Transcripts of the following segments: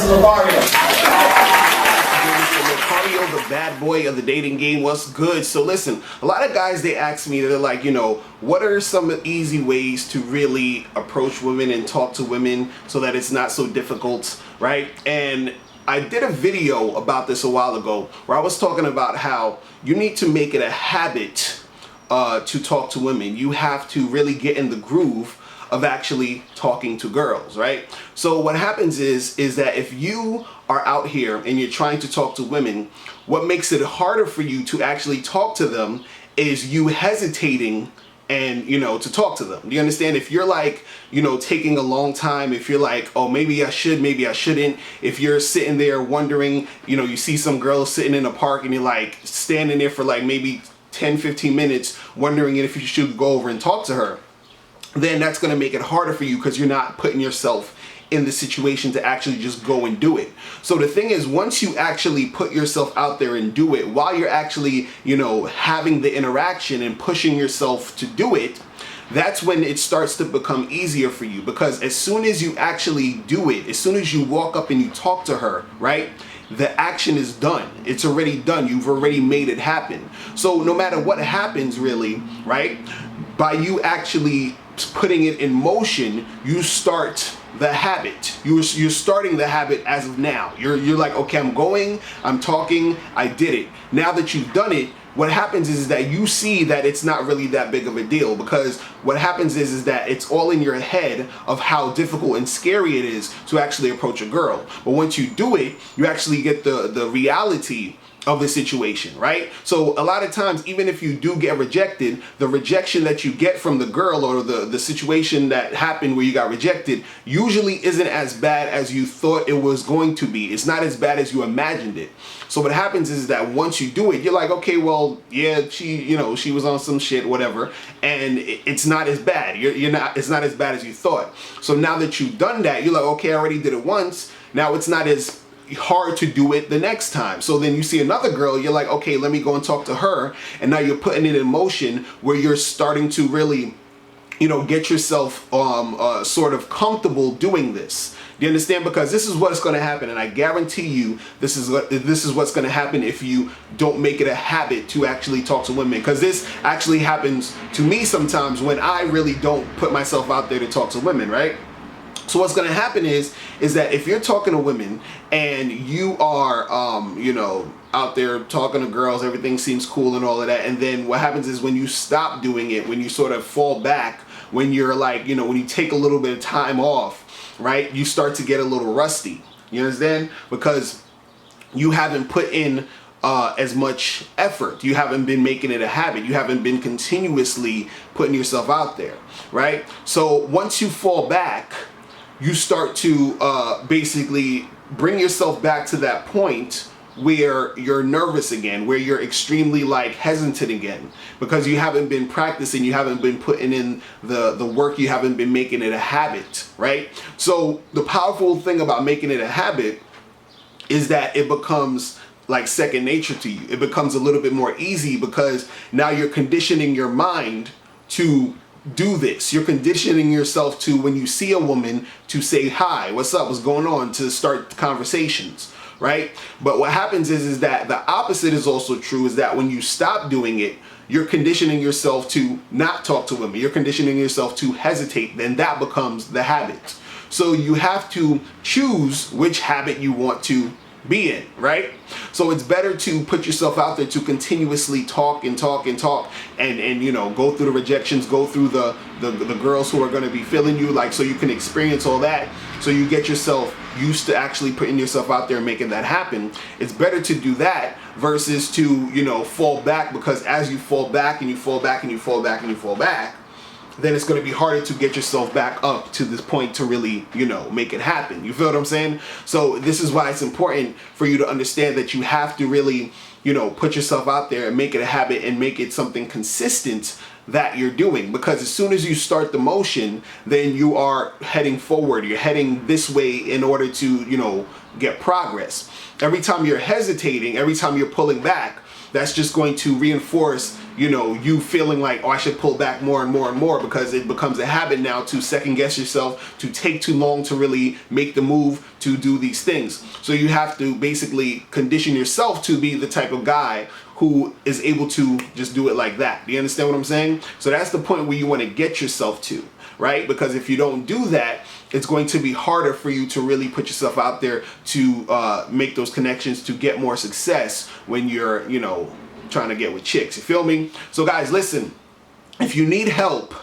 Macario, the bad boy of the dating game. What's good? So listen, a lot of guys, they ask me, they're like, what are some easy ways to really approach women and talk to women so that it's not so difficult, right? And I did a video about this a while ago where I was talking about how you need to make it a habit to talk to women. You have to really get in the groove of actually talking to girls, right? So what happens is that if you are out here and you're trying to talk to women, what makes it harder for you to actually talk to them is you hesitating and to talk to them. Do you understand? If you're like taking a long time, if you're like, oh, maybe I should, maybe I shouldn't, if you're sitting there wondering, you see some girl sitting in a park and you're like standing there for like maybe 10-15 minutes wondering if you should go over and talk to her, then that's going to make it harder for you because you're not putting yourself in the situation to actually just go and do it. So the thing is, once you actually put yourself out there and do it, while you're actually, having the interaction and pushing yourself to do it, that's when it starts to become easier for you. Because as soon as you actually do it, as soon as you walk up and you talk to her, right? The action is done. It's already done. You've already made it happen. So no matter what happens really, right? By you actually putting it in motion, you start the habit. You're starting the habit as of now. You're like, okay, I'm talking, I did it. Now that you've done it, what happens is that you see that it's not really that big of a deal, because what happens is that it's all in your head of how difficult and scary it is to actually approach a girl. But once you do it, you actually get the reality of the situation, right? So a lot of times, even if you do get rejected, the rejection that you get from the girl or the situation that happened where you got rejected usually isn't as bad as you thought it was going to be. It's not as bad as you imagined it. So what happens is that once you do it, you're like, okay, well, yeah, she was on some shit, whatever, and it's not as bad. It's not as bad as you thought. So now that you've done that, you're like, okay, I already did it once. Now it's not as hard to do it the next time. So then you see another girl, you're like, okay, let me go and talk to her. And now you're putting it in motion where you're starting to really, get yourself sort of comfortable doing this. Do you understand? Because this is what's going to happen, and I guarantee you this is what's going to happen if you don't make it a habit to actually talk to women. Because this actually happens to me sometimes when I really don't put myself out there to talk to women, right? So what's going to happen is that if you're talking to women and you are, out there talking to girls, everything seems cool and all of that. And then what happens is when you stop doing it, when you sort of fall back, when you're like, when you take a little bit of time off, right, you start to get a little rusty. You understand? Because you haven't put in as much effort. You haven't been making it a habit. You haven't been continuously putting yourself out there, right? So once you fall back, you start to basically bring yourself back to that point where you're nervous again, where you're extremely hesitant again, because you haven't been practicing, you haven't been putting in the work, you haven't been making it a habit, right? So the powerful thing about making it a habit is that it becomes like second nature to you. It becomes a little bit more easy because now you're conditioning your mind to do this. You're conditioning yourself to, when you see a woman, to say hi, what's up, what's going on, to start conversations, right? But what happens is that the opposite is also true, is that when you stop doing it, you're conditioning yourself to not talk to women. You're conditioning yourself to hesitate. Then that becomes the habit. So you have to choose which habit you want to be in, right? So it's better to put yourself out there to continuously talk and talk and talk and go through the rejections, go through the girls who are going to be feeling you, so you can experience all that, so you get yourself used to actually putting yourself out there and making that happen. It's better to do that versus to fall back, because as you fall back and you fall back and you fall back and you fall back, then it's going to be harder to get yourself back up to this point to really, make it happen. You feel what I'm saying? So this is why it's important for you to understand that you have to really, put yourself out there and make it a habit and make it something consistent that you're doing. Because as soon as you start the motion, then you are heading forward. You're heading this way in order to, get progress. Every time you're hesitating, every time you're pulling back, that's just going to reinforce you know, you feeling like, oh, I should pull back more and more and more, because it becomes a habit now to second guess yourself, to take too long to really make the move to do these things. So you have to basically condition yourself to be the type of guy who is able to just do it like that. Do you understand what I'm saying? So that's the point where you want to get yourself to, right? Because if you don't do that, it's going to be harder for you to really put yourself out there to make those connections, to get more success when you're, you know, trying to get with chicks. You feel me? So guys, listen, if you need help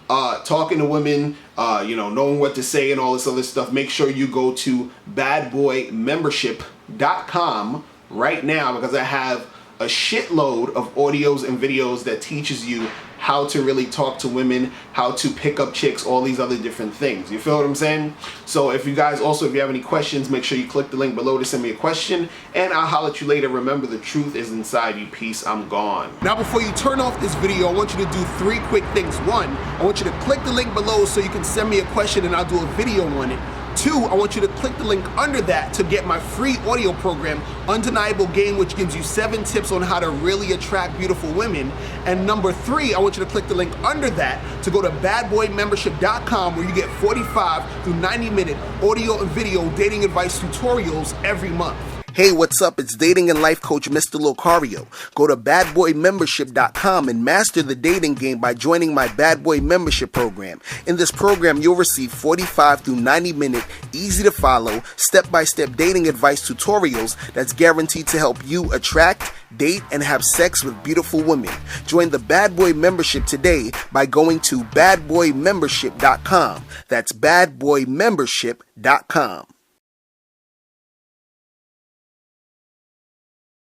talking to women, you know, knowing what to say and all this other stuff, make sure you go to badboymembership.com right now, because I have a shitload of audios and videos that teaches you how to really talk to women, how to pick up chicks, all these other different things. You feel what I'm saying? So if you guys also, if you have any questions, make sure you click the link below to send me a question, and I'll holler at you later. Remember, the truth is inside you. Peace, I'm gone. Now, before you turn off this video, I want you to do 3 quick things. 1, I want you to click the link below so you can send me a question and I'll do a video on it. 2, I want you to click the link under that to get my free audio program, Undeniable Game, which gives you 7 tips on how to really attract beautiful women. And number 3, I want you to click the link under that to go to badboymembership.com, where you get 45 through 90-minute audio and video dating advice tutorials every month. Hey, what's up? It's dating and life coach Mr. Locario. Go to badboymembership.com and master the dating game by joining my Bad Boy Membership program. In this program, you'll receive 45 through 90-minute, easy-to-follow, step-by-step dating advice tutorials that's guaranteed to help you attract, date, and have sex with beautiful women. Join the Bad Boy Membership today by going to badboymembership.com. That's badboymembership.com.